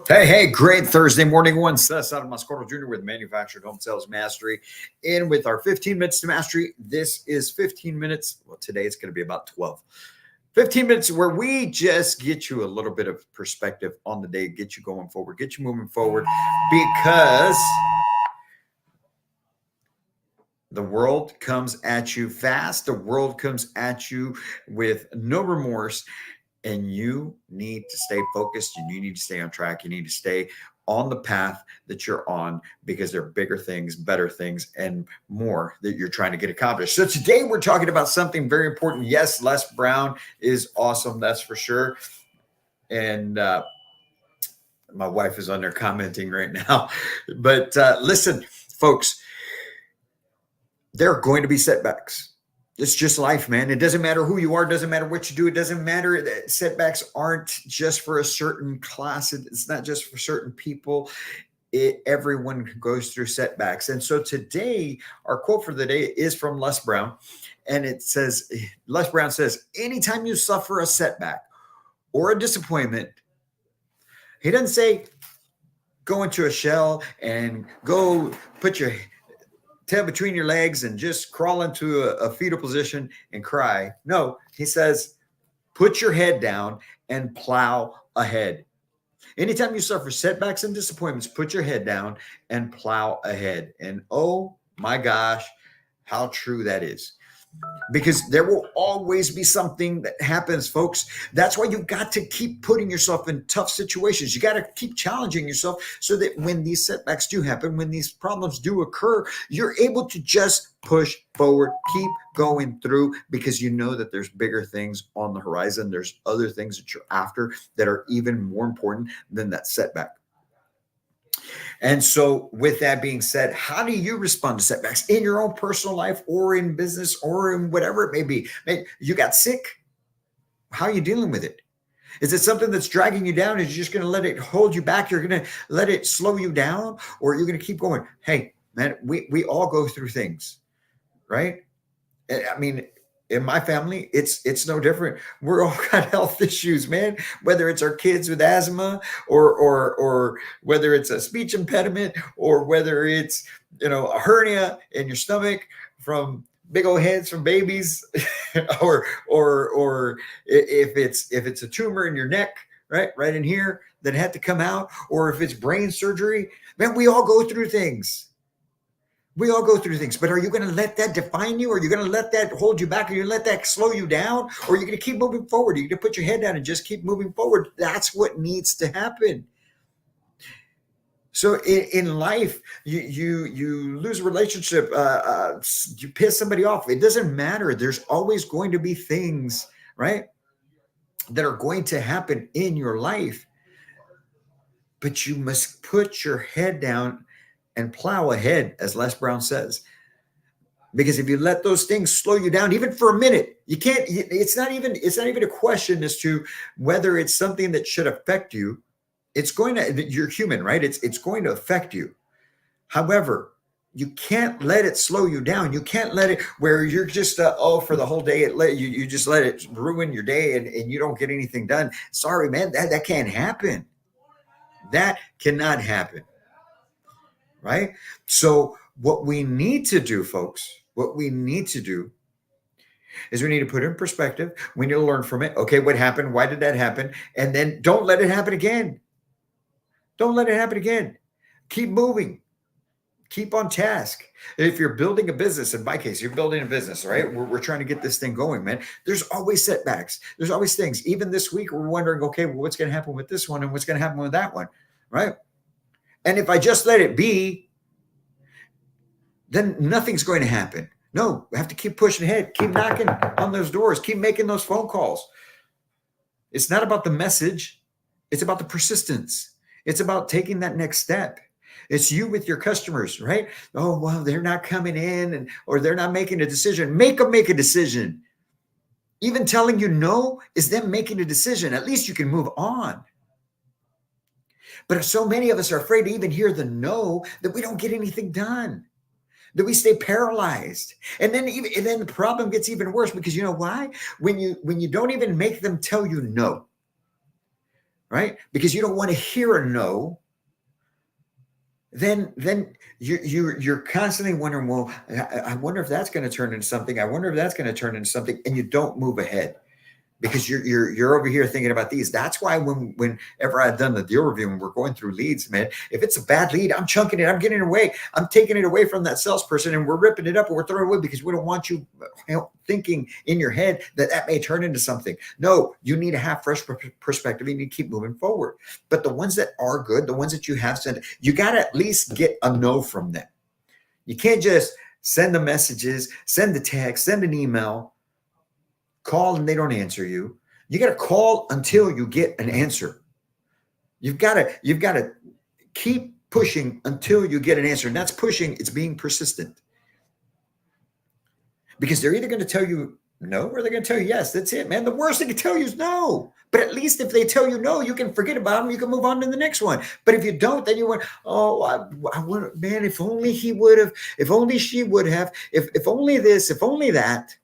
Hey, great Thursday morning. One Seth out of Moscoso Jr. with Manufactured Home Sales Mastery. In with our 15 minutes to mastery. This is 15 minutes. Well, today it's going to be about 12. 15 minutes where we just get you a little bit of perspective on the day, get you going forward, get you moving forward, because the world comes at you fast. The world comes at you with no remorse. And you need to stay focused and you need to stay on track. You need to stay on the path that you're on because there are bigger things, better things, and more that you're trying to get accomplished. So today we're talking about something very important. Yes, Les Brown is awesome. That's for sure. And my wife is on there commenting right now. But listen, folks, there are going to be setbacks. It's just life, man. It doesn't matter who you are. It doesn't matter what you do. It doesn't matter that setbacks aren't just for a certain class. It's not just for certain people. Everyone goes through setbacks. And so today, our quote for the day is from Les Brown. And it says, Les Brown says, anytime you suffer a setback or a disappointment, he doesn't say, go into a shell and go put your tail between your legs and just crawl into a fetal position and cry. No, he says, put your head down and plow ahead. Anytime you suffer setbacks and disappointments, put your head down and plow ahead. And oh my gosh, how true that is. Because there will always be something that happens, folks. That's why you've got to keep putting yourself in tough situations. You got to keep challenging yourself so that when these setbacks do happen, when these problems do occur, you're able to just push forward, keep going through, because you know that there's bigger things on the horizon. There's other things that you're after that are even more important than that setback. And so with that being said, how do you respond to setbacks in your own personal life or in business or in whatever it may be? Man, you got sick. How are you dealing with it? Is it something that's dragging you down? Is you just going to let it hold you back? You're going to let it slow you down, or you're going to keep going? Hey, man, we all go through things, right? I mean, in my family, it's no different. We're all got health issues, man. Whether it's our kids with asthma, or whether it's a speech impediment, or whether it's a hernia in your stomach from big old heads from babies, or if it's a tumor in your neck, right in here that had to come out, or if it's brain surgery, man, we all go through things. We all go through things, but are you going to let that define you? Or are you going to let that hold you back? Are you going to let that slow you down? Or are you going to keep moving forward? Are you going to put your head down and just keep moving forward? That's what needs to happen. So in life, you lose a relationship, you piss somebody off. It doesn't matter. There's always going to be things, right, that are going to happen in your life. But you must put your head down and plow ahead, as Les Brown says. Because if you let those things slow you down, even for a minute, you can't. It's not even a question as to whether it's something that should affect you. It's going to. You're human, right? It's going to affect you. However, you can't let it slow you down. You can't let it where you're just for the whole day. You just let it ruin your day and you don't get anything done. Sorry, man, that can't happen. That cannot happen. Right? So what we need to do, folks, is we need to put it in perspective. We need to learn from it. Okay, what happened? Why did that happen? And then don't let it happen again. Don't let it happen again. Keep moving. Keep on task. If you're building a business, in my case, you're building a business, right? We're trying to get this thing going, man. There's always setbacks. There's always things. Even this week, we're wondering, okay, well, what's going to happen with this one and what's going to happen with that one, right? And if I just let it be, then nothing's going to happen. No, we have to keep pushing ahead, keep knocking on those doors, keep making those phone calls. It's not about the message. It's about the persistence. It's about taking that next step. It's you with your customers, right? Oh, well, they're not coming in or they're not making a decision. Make them make a decision. Even telling you no is them making a decision. At least you can move on. But so many of us are afraid to even hear the no that we don't get anything done, that we stay paralyzed. And then the problem gets even worse because you know why? When you don't even make them tell you no, right? Because you don't want to hear a no. Then you're constantly wondering, well, I wonder if that's going to turn into something. I wonder if that's going to turn into something, and you don't move ahead because you're over here thinking about these. That's why whenever I've done the deal review and we're going through leads, man, if it's a bad lead, I'm chunking it, I'm getting it away, I'm taking it away from that salesperson, and we're ripping it up and we're throwing it away because we don't want you thinking in your head that may turn into something. No, you need to have fresh perspective. You need to keep moving forward. But the ones that are good, the ones that you have sent, you got to at least get a no from them. You can't just send the messages, send the text, send an email, call and they don't answer you. You got to call until you get an answer. You've got to keep pushing until you get an answer. And that's pushing. It's being persistent. Because they're either going to tell you no or they're going to tell you yes. That's it, man. The worst they can tell you is no. But at least if they tell you no, you can forget about them. You can move on to the next one. But if you don't, then you went, oh, I want, man, if only he would have, if only she would have, if only this, if only that.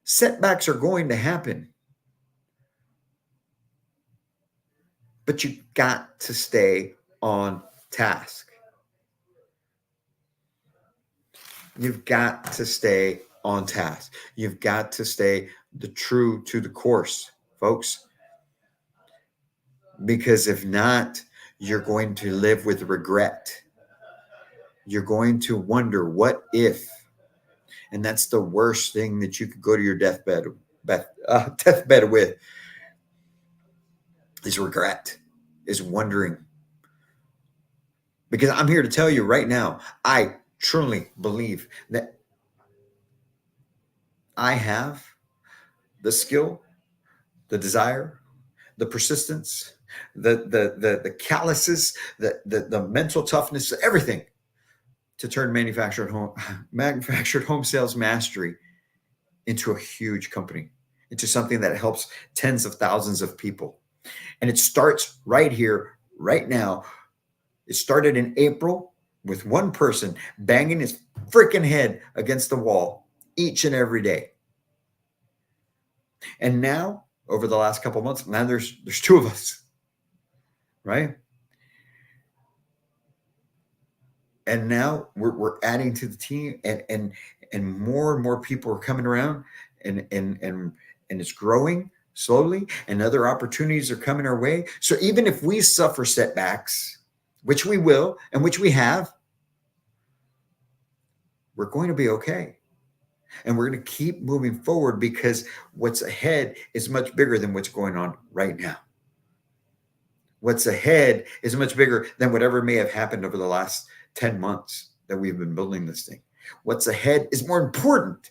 Setbacks are going to happen. But you got to stay on task. You've got to stay on task. You've got to stay true to the course, folks. Because if not, you're going to live with regret. You're going to wonder, what if? And that's the worst thing that you could go to your deathbed with, is regret, is wondering. Because I'm here to tell you right now, I truly believe that I have the skill, the desire, the persistence, the calluses, the mental toughness, everything to turn manufactured home sales mastery into a huge company, into something that helps tens of thousands of people. And it starts right here, right now. It started in April with one person banging his freaking head against the wall each and every day. And now, over the last couple of months, now there's two of us, right? And now we're adding to the team, and more people are coming around, and it's growing slowly, and other opportunities are coming our way. So even if we suffer setbacks, which we will, and which we have, we're going to be okay. And we're going to keep moving forward because what's ahead is much bigger than what's going on right now. What's ahead is much bigger than whatever may have happened over the last 10 months that we've been building this thing. What's ahead is more important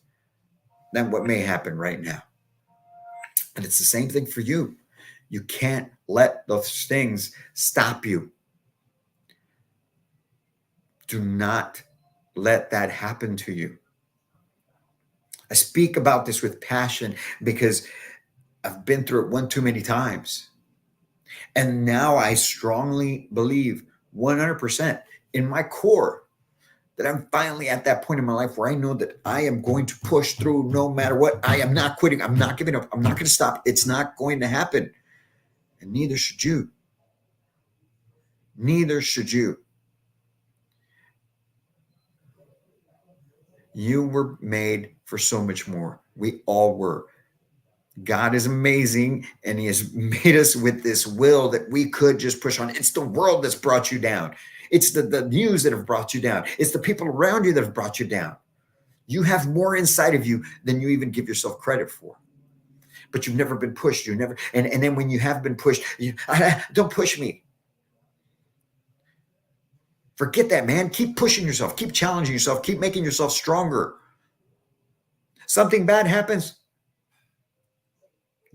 than what may happen right now. And it's the same thing for you. You can't let those things stop you. Do not let that happen to you. I speak about this with passion because I've been through it one too many times. And now I strongly believe 100% in my core that I'm finally at that point in my life where I know that I am going to push through no matter what. I am not quitting. I'm not giving up. I'm not going to stop. It's not going to happen. And neither should you. Neither should you. You were made for so much more. We all were. God is amazing, and he has made us with this will that we could just push on. It's the world that's brought you down. It's the news that have brought you down. It's the people around you that have brought you down. You have more inside of you than you even give yourself credit for. But you've never been pushed. You never, and then when you have been pushed, don't push me. Forget that, man. Keep pushing yourself. Keep challenging yourself. Keep making yourself stronger. Something bad happens,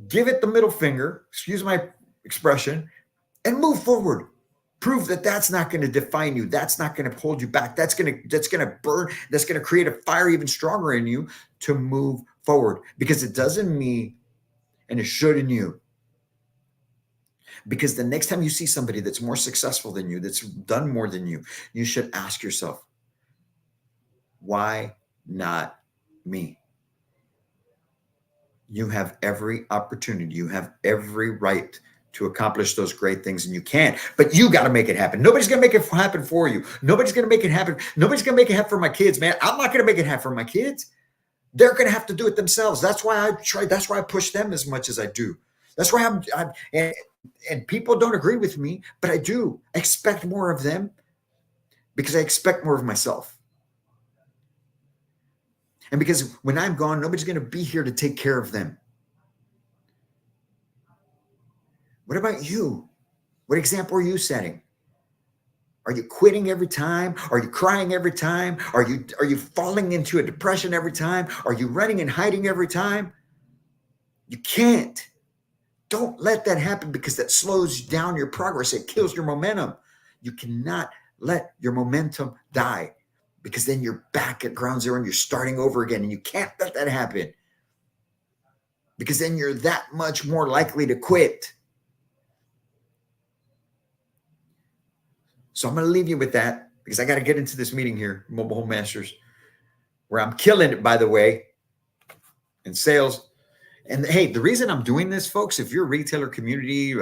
give it the middle finger, excuse my expression, and move forward. Prove that that's not going to define you. That's not going to hold you back. That's going to burn. That's going to create a fire even stronger in you to move forward, because it doesn't mean, and it should in you. Because the next time you see somebody that's more successful than you, that's done more than you, you should ask yourself, why not me? You have every opportunity. You have every right to accomplish those great things, and you can. But you got to make it happen. Nobody's going to make it happen for you. Nobody's going to make it happen. Nobody's going to make it happen for my kids, man. I'm not going to make it happen for my kids. They're going to have to do it themselves. That's why I try. That's why I push them as much as I do. That's why and people don't agree with me, but I do. I expect more of them because I expect more of myself. And because when I'm gone, nobody's going to be here to take care of them. What about you? What example are you setting? Are you quitting every time? Are you crying every time? Are you falling into a depression every time? Are you running and hiding every time? You can't. Don't let that happen because that slows down your progress. It kills your momentum. You cannot let your momentum die because then you're back at ground zero and you're starting over again, and you can't let that happen because then you're that much more likely to quit. So I'm going to leave you with that because I got to get into this meeting here, Mobile Home Masters, where I'm killing it, by the way, in sales. And hey, the reason I'm doing this, folks, if you're a retailer, community,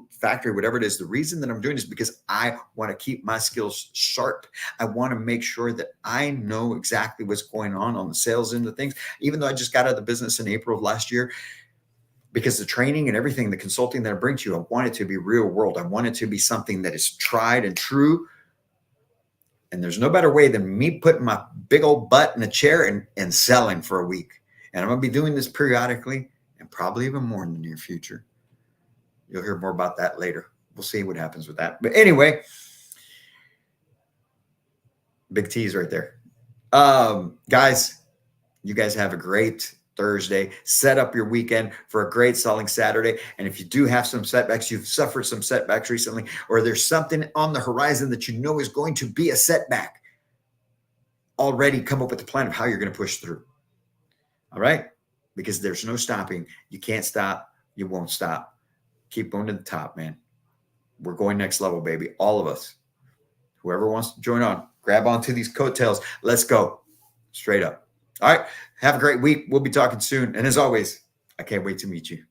factory, whatever it is, the reason that I'm doing this is because I want to keep my skills sharp. I want to make sure that I know exactly what's going on the sales end of things. Even though I just got out of the business in April of last year, because the training and everything, the consulting that I bring to you, I want it to be real world. I want it to be something that is tried and true. And there's no better way than me putting my big old butt in a chair and selling for a week. And I'm going to be doing this periodically and probably even more in the near future. You'll hear more about that later. We'll see what happens with that. But anyway, big T's right there. Guys, you guys have a great Thursday. Set up your weekend for a great selling Saturday. And if you do have some setbacks, you've suffered some setbacks recently, or there's something on the horizon that you know is going to be a setback, already come up with a plan of how you're going to push through. All right? Because there's no stopping. You can't stop. You won't stop. Keep going to the top, man. We're going next level, baby. All of us. Whoever wants to join on, grab onto these coattails. Let's go. Straight up. All right. Have a great week. We'll be talking soon. And as always, I can't wait to meet you.